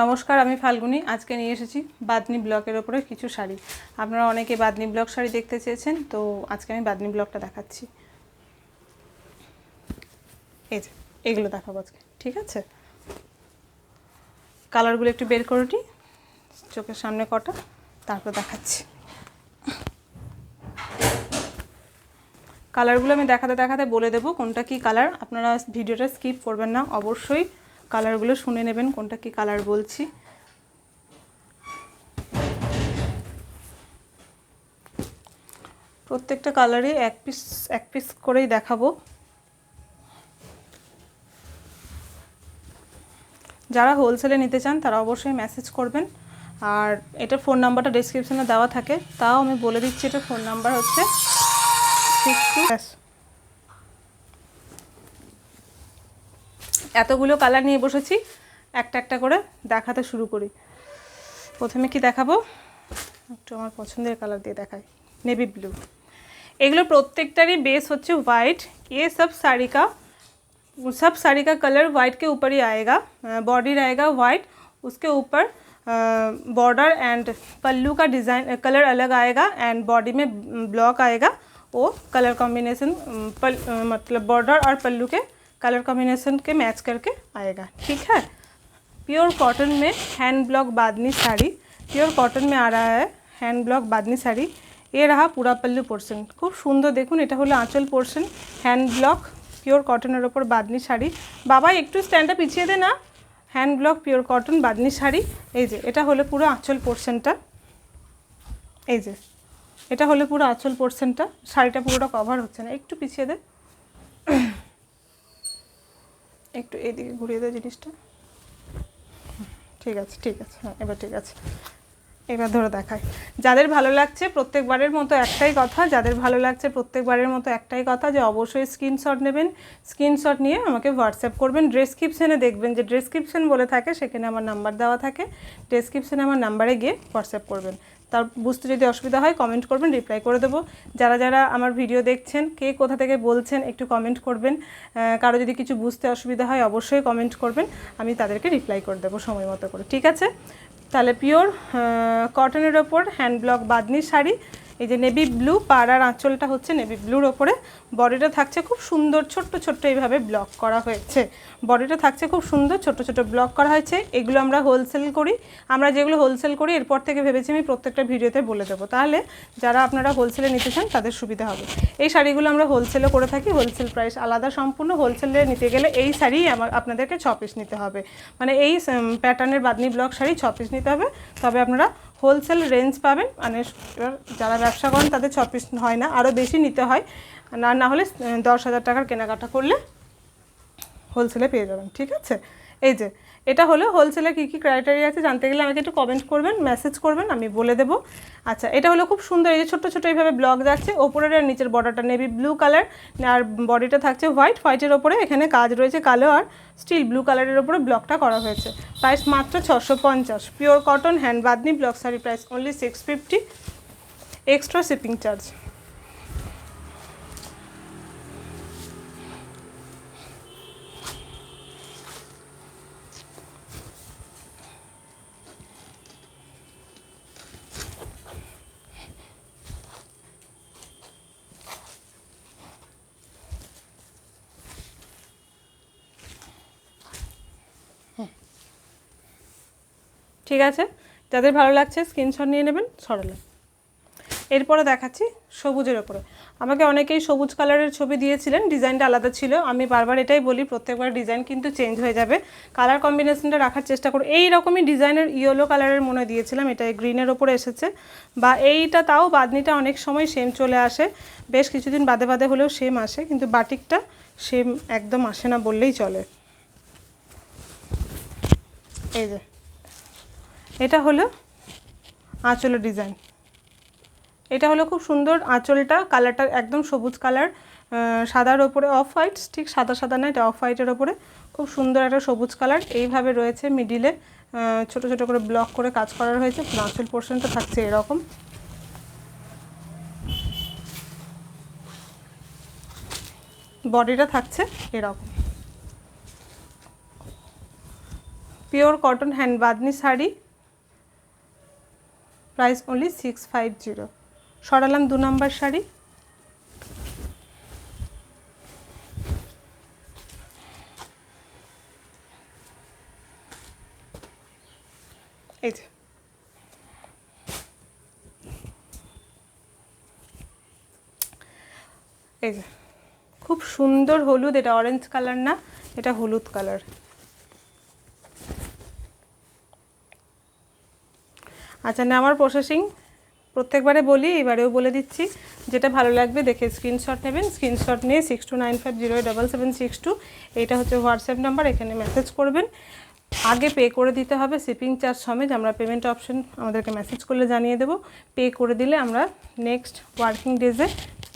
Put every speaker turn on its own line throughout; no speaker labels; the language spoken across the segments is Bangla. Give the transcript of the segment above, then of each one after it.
নমস্কার, আমি ফাল্গুনি। আজকে নিয়ে এসেছি বাদনি ব্লকের ওপরে কিছু শাড়ি। আপনারা অনেকে বাদনি ব্লক শাড়ি দেখতে চেয়েছেন, তো আজকে আমি বাদনি ব্লকটা দেখাচ্ছি। এই যে এগুলো দেখাবো আজকে, ঠিক আছে? কালারগুলো একটু বের করে নিই, চোখের সামনে কটা, তারপর দেখাচ্ছি। কালারগুলো আমি দেখাতে দেখাতে বলে দেবো কোনটা কি কালার। আপনারা ভিডিওটা স্কিপ করবেন না, অবশ্যই কালারগুলো শুনে নেবেন কোনটা কি কালার বলছি। প্রত্যেকটা কালারই এক পিস করেই দেখাবো। যারা হোলসেলে নিতে চান তারা অবশ্যই মেসেজ করবেন, আর এটার ফোন নাম্বারটা ডেসক্রিপশনে দেওয়া থাকে, তাও আমি বলে দিচ্ছি। এটার ফোন নাম্বার হচ্ছে 62। এতগুলো কালার নিয়ে বসেছি, একটা একটা করে দেখাতে শুরু করি। প্রথমে কি দেখাবো, একটু আমার পছন্দের কালার দিয়ে দেখাই, নেভি ব্লু। এগুলো প্রত্যেকটারই বেস হচ্ছে হোয়াইট। ये सब साड़ी का कलर वाइट के ऊपर ही आएगा। बॉडी रहेगा वाइट, उसके ऊपर बॉर्डर एंड पल्लू का डिज़ाइन कलर अलग आएगा, एंड बॉडी में ब्लॉक आएगा। वो कलर कॉम्बिनेशन मतलब बॉर्डर और पल्लू के कलर कॉम्बिनेशन के मैच करके आएगा, ठीक है। प्योर कॉटन में हैंड ब्लॉक बांधनी साड़ी, प्योर कॉटन में आ रहा है हैंड ब्लॉक बांधनी साड़ी। ये रहा पूरा पल्लू पोर्शन, खूब सुंदर। देखुन এটা হলো আঁচল পোর্শন, হ্যান্ড ব্লক পিওর কটনের ওপর বাঁধনি শাড়ি। বাবা একটু স্ট্যান্ডটা পিছিয়ে দে না। Hand block pure cotton bandhani sari. এই যে এটা হলো পুরো আঁচল পোর্শনটা, এই যে এটা হলো পুরো আঁচল পোর্শনটা। শাড়িটা পুরোটা কভার হচ্ছে না, একটু পিছিয়ে দে, একটু এইদিকে ঘুরিয়ে দে জিনিসটা। ঠিক আছে, ঠিক আছে, হ্যাঁ এবার ঠিক আছে। এবার ধরে দেখায়। যাদের ভালো লাগছে প্রত্যেকবারের মতো একটাই কথা, যে অবশ্যই স্ক্রিনশট নেবেন। স্ক্রিনশট নিয়ে আমাকে হোয়াটসঅ্যাপ করবেন। ডেসক্রিপশনে দেখবেন যে ডেসক্রিপশন বলে থাকে, সেখানে আমার নাম্বার দেওয়া থাকে। ডেসক্রিপশনে আমার নাম্বারে গিয়ে হোয়াটসঅ্যাপ করবেন। তার বুঝতে যদি অসুবিধা হয় কমেন্ট করবেন, রিপ্লাই করে দেবো। যারা যারা আমার ভিডিও দেখছেন, কে কোথা থেকে বলছেন একটু কমেন্ট করবেন। কারো যদি কিছু বুঝতে অসুবিধা হয় অবশ্যই কমেন্ট করবেন, আমি তাদেরকে রিপ্লাই করে দেবো সময় মতো করে, ঠিক আছে। তাহলে পিওর কটনের ওপর হ্যান্ড ব্লক বাঁধনি শাড়ি। এই যে নেভি ব্লু, পাড়ার আঁচলটা হচ্ছে নেভি ব্লুর ওপরে। বডিটা থাকছে খুব সুন্দর, ছোট্ট ছোট্ট এইভাবে ব্লক করা হয়েছে। বডিটা থাকছে খুব সুন্দর, ছোট ছোট ব্লক করা হয়েছে। এগুলো আমরা হোলসেল করি। আমরা যেগুলো হোলসেল করি এরপর থেকে ভেবেছি আমি প্রত্যেকটা ভিডিওতে বলে দেবো, তাহলে যারা আপনারা হোলসেলে নিতে চান তাদের সুবিধা হবে। এই শাড়িগুলো আমরা হোলসেলে করে থাকি, হোলসেল প্রাইস আলাদা সম্পূর্ণ। হোলসেলে নিতে গেলে এই শাড়ি আপনাদেরকে 6 পিস নিতে হবে, মানে এই প্যাটার্নের বাঁধনি ব্লক শাড়ি 6 পিস নিতে হবে, তবে আপনারা হোলসেল রেঞ্জ পাবেন। মানে যারা ব্যবসা করেন তাদের 6 পিস হয় না, আরও বেশি নিতে হয়। না হলে 10,000 টাকার কেনাকাটা করলে হোলসেলে পেয়ে যাবেন, ঠিক আছে। এই যে এটা হলো হোলসেলের কী কী ক্রাইটেরিয়া আছে জানতে গেলে আমাকে একটু কমেন্ট করবেন, মেসেজ করবেন, আমি বলে দেবো। আচ্ছা, এটা হলো খুব সুন্দর। এই যে ছোট্টো ছোটো এইভাবে ব্লক যাচ্ছে, ওপরের আর নিচের বর্ডারটা নেভি ব্লু কালার, আর বডিটা থাকছে হোয়াইট। হোয়াইটের ওপরে এখানে কাজ রয়েছে কালো আর স্টিল ব্লু কালারের ওপরে ব্লকটা করা হয়েছে। প্রাইস মাত্র 650। Pure cotton hand bandhani block sari, price only 650, extra shipping charge. ঠিক আছে, যাদের ভালো লাগছে স্ক্রিনশট নিয়ে নেবেন সরলে। এরপরে দেখাচ্ছি সবুজের ওপরে। আমাকে অনেকেই সবুজ কালারের ছবি দিয়েছিলেন, ডিজাইনটা আলাদা ছিল। আমি বারবার এটাই বলি, প্রত্যেকবার ডিজাইন কিন্তু চেঞ্জ হয়ে যাবে, কালার কম্বিনেশনটা রাখার চেষ্টা করুন। এই রকমই ডিজাইনের ইয়েলো কালারের মনে দিয়েছিলাম, এটা গ্রিনের ওপরে এসেছে। বা এইটা তাও বাঁধনিটা অনেক সময় সেম চলে আসে, বেশ কিছুদিন বাদে বাদে হলেও সেম আসে, কিন্তু বাটিকটা সেম একদম আসে না বললেই চলে। এই যে এটা হলো আঁচলের ডিজাইন। এটা হলো খুব সুন্দর আঁচলটা, কালারটা একদম সবুজ কালার, সাদার ওপরে অফ হোয়াইট, ঠিক সাদা সাদা না, এটা অফ হোয়াইটের ওপরে খুব সুন্দর একটা সবুজ কালার এইভাবে রয়েছে। মিডিলে ছোট ছোট করে ব্লক করে কাজ করা হয়েছে। আঁচল পোর্শনটা থাকছে এরকম, বডিটা থাকছে এরকম। Pure cotton hand bandhani sari, price only 650। সরালাম 2 নম্বর শাড়ি। এই যে এই যে খুব সুন্দর হলুদ, এটা অরেঞ্জ কালার না, এটা হলুদ কালার। আচ্ছা, নেওয়ার প্রসেসিং প্রত্যেকবারে বলি, এবারেও বলে দিচ্ছি, যেটা ভালো লাগবে দেখে স্ক্রিনশট নেবেন। স্ক্রিনশট নিয়ে 6295077762 এইটা হচ্ছে হোয়াটসঅ্যাপ নাম্বার, এখানে মেসেজ করবেন। আগে পে করে দিতে হবে শিপিং চার্জ সমেত। আমরা পেমেন্ট অপশন আমাদেরকে মেসেজ করলে জানিয়ে দেবো। পে করে দিলে আমরা নেক্সট ওয়ার্কিং ডেজে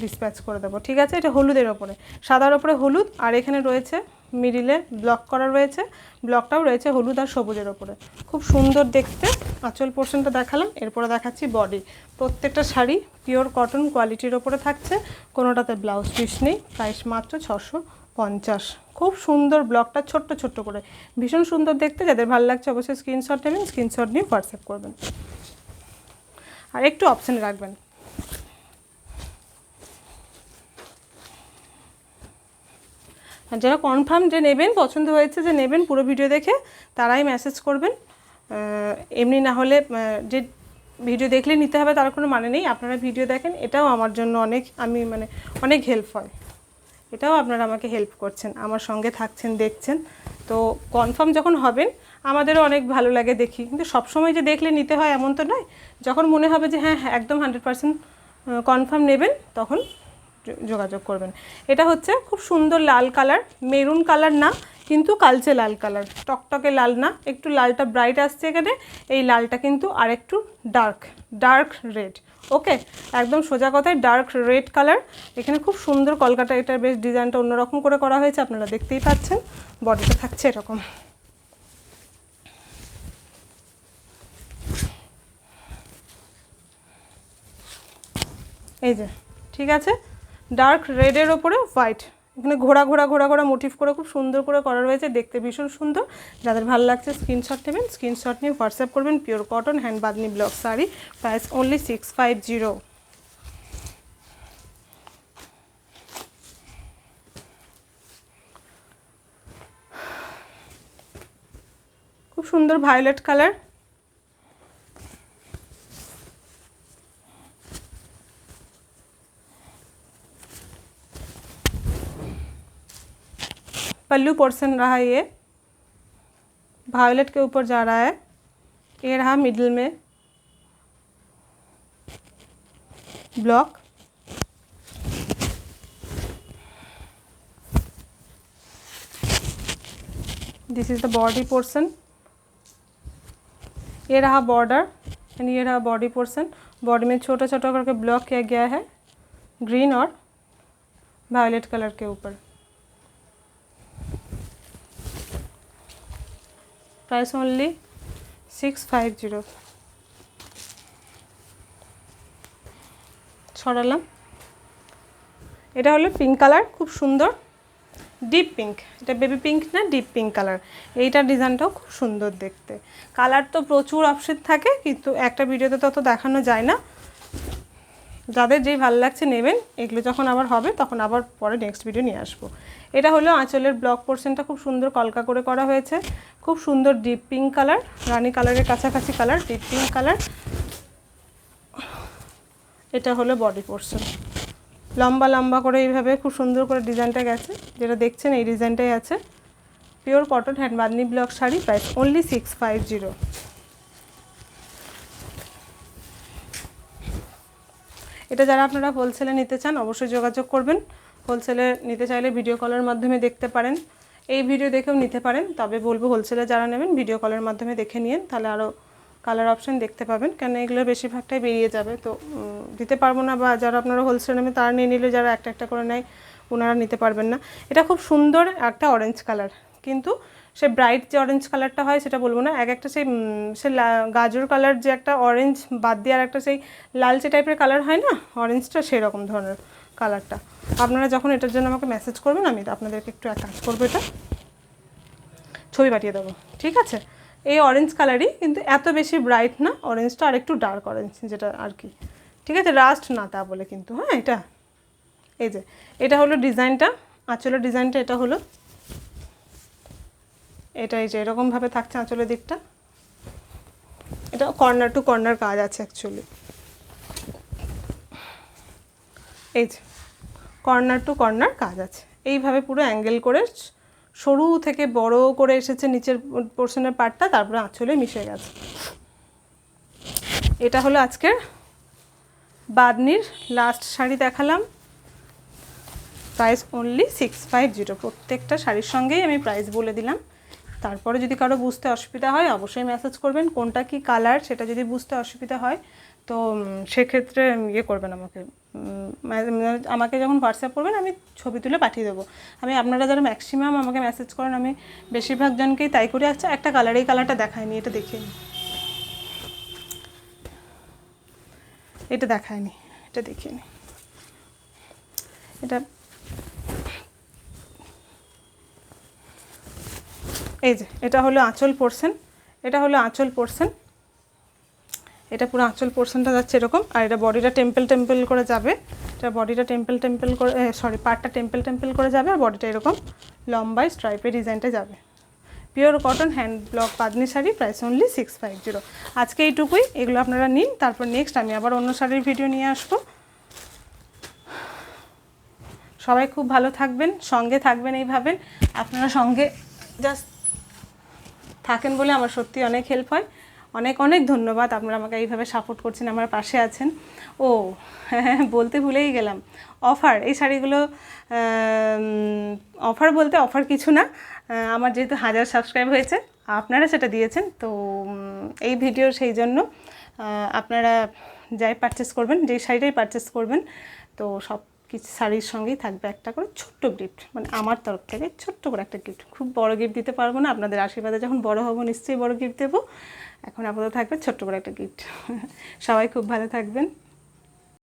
ডিসপ্যাচ করে দেবো, ঠিক আছে। এটা হলুদের ওপরে, সাদার ওপরে হলুদ, আর এখানে রয়েছে মিডিলে ব্লক করা রয়েছে, ব্লকটাও রয়েছে হলুদ আর সবুজের ওপরে, খুব সুন্দর দেখতে। আঁচল পোর্শনটা দেখালাম, এরপরে দেখাচ্ছি বডি। প্রত্যেকটা শাড়ি পিওর কটন কোয়ালিটির ওপরে থাকছে, কোনোটাতে ব্লাউজ পিস নেই। প্রাইস মাত্র 650। খুব সুন্দর ব্লকটা, ছোট্ট ছোট্ট করে, ভীষণ সুন্দর দেখতে। যাদের ভালো লাগছে অবশ্যই স্ক্রিনশট নেবেন, স্ক্রিনশট নিয়ে হোয়াটসঅ্যাপ করবেন, আর একটু অপশানে রাখবেন। আর যারা কনফার্ম যে নেবেন, পছন্দ হয়েছে যে নেবেন, পুরো ভিডিও দেখে তারাই মেসেজ করবেন। এমনি না হলে যে ভিডিও দেখলে নিতে হবে তার কোনো মানে নেই। আপনারা ভিডিও দেখেন, এটাও আমার জন্য অনেক, আমি মানে অনেক হেল্প হয়। এটাও আপনারা আমাকে হেল্প করছেন, আমার সঙ্গে থাকছেন, দেখছেন। তো কনফার্ম যখন হবেন আমাদেরও অনেক ভালো লাগে দেখি, কিন্তু সবসময় যে দেখলে নিতে হয় এমন তো নয়। যখন মনে হবে যে হ্যাঁ একদম 100% কনফার্ম নেবেন, তখন যোগাযোগ করবেন। এটা হচ্ছে খুব সুন্দর লাল কালার, মেরুন কালার না কিন্তু কালচে লাল কালার, টকটকে লাল না, একটু লালটা ব্রাইট আসছে এখানে। এই লালটা কিন্তু আর একটু ডার্ক রেড। ওকে, একদম সোজা কথায় ডার্ক রেড কালার। এখানে খুব সুন্দর কলকাতা, এটার বেশ ডিজাইনটা অন্যরকম করে করা হয়েছে, আপনারা দেখতেই পাচ্ছেন। বডিটা থাকছে এরকম, এই যে, ঠিক আছে। ডার্ক রেডের ওপরে হোয়াইট, এখানে ঘোড়া ঘোড়া ঘোড়া ঘোড়া মোটিভ করে খুব সুন্দর করে করা রয়েছে, দেখতে ভীষণ সুন্দর। যাদের ভালো লাগছে স্ক্রিনশট নেবেন, স্ক্রিনশট নিয়ে হোয়াটসঅ্যাপ করবেন। Pure cotton hand bandhani block sari, price only 650। খুব সুন্দর ভায়োলেট কালার, पल्लू पोर्शन रहा ये, वायलेट के ऊपर जा रहा है। ये रहा मिडिल में block, this is the body portion. ये रहा बॉर्डर एंड ये रहा बॉडी पोर्शन। बॉडी में छोटा छोटा करके ब्लॉक किया गया है ग्रीन और वायलेट कलर के ऊपर। Price only 650। ছড়ালাম। এটা হলো পিঙ্ক কালার, খুব সুন্দর ডিপ পিঙ্ক, এটা বেবি পিঙ্ক না, ডিপ পিঙ্ক কালার। এইটার ডিজাইনটাও খুব সুন্দর দেখতে। কালার তো প্রচুর অপশন থাকে, কিন্তু একটা ভিডিওতে তত দেখানো যায় না। যাদের যেই ভালো লাগছে নেবেন, এগুলো যখন আবার হবে তখন আবার পরে নেক্সট ভিডিও নিয়ে আসবো। এটা হলো আঁচলের ব্লক পোর্শনটা, খুব সুন্দর কলকা করে করা হয়েছে, খুব সুন্দর ডিপ পিঙ্ক কালার, রানী কালারের কাছাকাছি কালার, ডিপ পিঙ্ক কালার। এটা হলো বডি পোর্শন, লম্বা লম্বা করে এইভাবে খুব সুন্দর করে ডিজাইনটা গেছে, যেটা দেখছেন এই ডিজাইনটাই আছে। Pure cotton hand bandhani block sari, price only 650। এটা যারা আপনারা হোলসেলে নিতে চান অবশ্যই যোগাযোগ করবেন। হোলসেলে নিতে চাইলে ভিডিও কলের মাধ্যমে দেখতে পারেন, এই ভিডিও দেখেও নিতে পারেন। তবে বলবো হোলসেলে যারা নেবেন ভিডিও কলের মাধ্যমে দেখে নিন, তাহলে আরও কালার অপশান দেখতে পাবেন, কেন এগুলো বেশিরভাগটাই বেরিয়ে যাবে, তো দিতে পারবো না। বা যারা আপনারা হোলসেলে নেবেন তারা নিয়ে নিলে, যারা একটা একটা করে নেয় ওনারা নিতে পারবেন না। এটা খুব সুন্দর একটা অরেঞ্জ কালার, কিন্তু সে ব্রাইট যে অরেঞ্জ কালারটা হয় সেটা বলবো না, এক একটা সেই সে গাজর কালার যে একটা অরেঞ্জ বাদ দিয়ে আর একটা সেই লালচে টাইপের কালার হয় না অরেঞ্জটা, সেই রকম ধরনের কালারটা। আপনারা যখন এটার জন্য আমাকে মেসেজ করবেন, আমি আপনাদেরকে একটু এক কাজ করবো, এটা ছবি পাঠিয়ে দেবো, ঠিক আছে। এই অরেঞ্জ কালারই, কিন্তু এত বেশি ব্রাইট না, অরেঞ্জটা আর একটু ডার্ক অরেঞ্জ যেটা আর কি, ঠিক আছে, রাস্ট না তা বলে কিন্তু। হ্যাঁ, এই যে এটা হলো ডিজাইনটা, আঁচলের ডিজাইনটা এটা হলো, এটা এই যে এরকমভাবে থাকছে আঁচলের দিকটা। এটা কর্নার টু কর্নার কাজ আছে অ্যাকচুয়ালি, এই যে কর্নার টু কর্নার কাজ আছে, এইভাবে পুরো অ্যাঙ্গেল করে সরু থেকে বড় করে এসেছে নিচের পোর্শনের পার্টটা, তারপরে আঁচলে মিশে গেছে। এটা হলো আজকের বাদনির লাস্ট শাড়ি দেখালাম। Price only 650। প্রত্যেকটা শাড়ির সঙ্গেই আমি প্রাইস বলে দিলাম। তারপরে যদি কারো বুঝতে অসুবিধা হয় অবশ্যই মেসেজ করবেন, কোনটা কি কালার সেটা যদি বুঝতে অসুবিধা হয় তো সেক্ষেত্রে ইয়ে করবেন, আমাকে যখন হোয়াটসঅ্যাপ করবেন আমি ছবি তুলে পাঠিয়ে দেবো। আমি আপনারা যারা ম্যাক্সিমাম আমাকে মেসেজ করেন, আমি বেশিরভাগ জনকেই তাই করি। আচ্ছা, একটা কালার, এই কালারটা দেখায়নি, এটা দেখিয়ে নিই, এটা দেখায়নি, এটা দেখিয়ে নিই। এটা এই যে এটা হলো আঁচল পোর্শন, এটা হলো আঁচল পোর্শন, এটা পুরো আঁচল পোর্শনটা যাচ্ছে এরকম, আর এটা বডিটা টেম্পল টেম্পল করে যাবে, এটা বডিটা টেম্পল টেম্পল করে, সরি পার্টটা টেম্পল টেম্পল করে যাবে, আর বডিটা এরকম লম্বায় স্ট্রাইপের ডিজাইনটা যাবে। Pure cotton hand block Bamni sari, price only 650। আজকে এইটুকুই, এগুলো আপনারা নিন, তারপর নেক্সট আমি আবার অন্য শাড়ির ভিডিও নিয়ে আসবো। সবাই খুব ভালো থাকবেন, সঙ্গে থাকবেন, এইভাবে আপনারা সঙ্গে জাস্ট থাকেন বলে আমার সত্যি অনেক হেল্প হয়। অনেক অনেক ধন্যবাদ, আপনারা আমাকে এইভাবে সাপোর্ট করছেন, আমার পাশে আছেন। ও হ্যাঁ, বলতে ভুলেই গেলাম, অফার, এই শাড়িগুলো অফার বলতে অফার কিছু না, আমার যেহেতু 1000 সাবস্ক্রাইব হয়েছে, আপনারা সেটা দিয়েছেন, তো এই ভিডিও সেই জন্য আপনারা যাই পারচেস করবেন, যেই শাড়িটাই পারচেস করবেন, তো সব কিছু শাড়ির সঙ্গেই থাকবে একটা করে ছোট্ট গিফট, মানে আমার তরফ থেকে ছোট্ট করে একটা গিফট। খুব বড় গিফট দিতে পারবো না, আপনাদের আশীর্বাদে যখন বড় হবো নিশ্চয়ই বড় গিফট দেবো। এখন আপাতত থাকবে ছোট্ট করে একটা গিফট। সবাই খুব ভালো থাকবেন।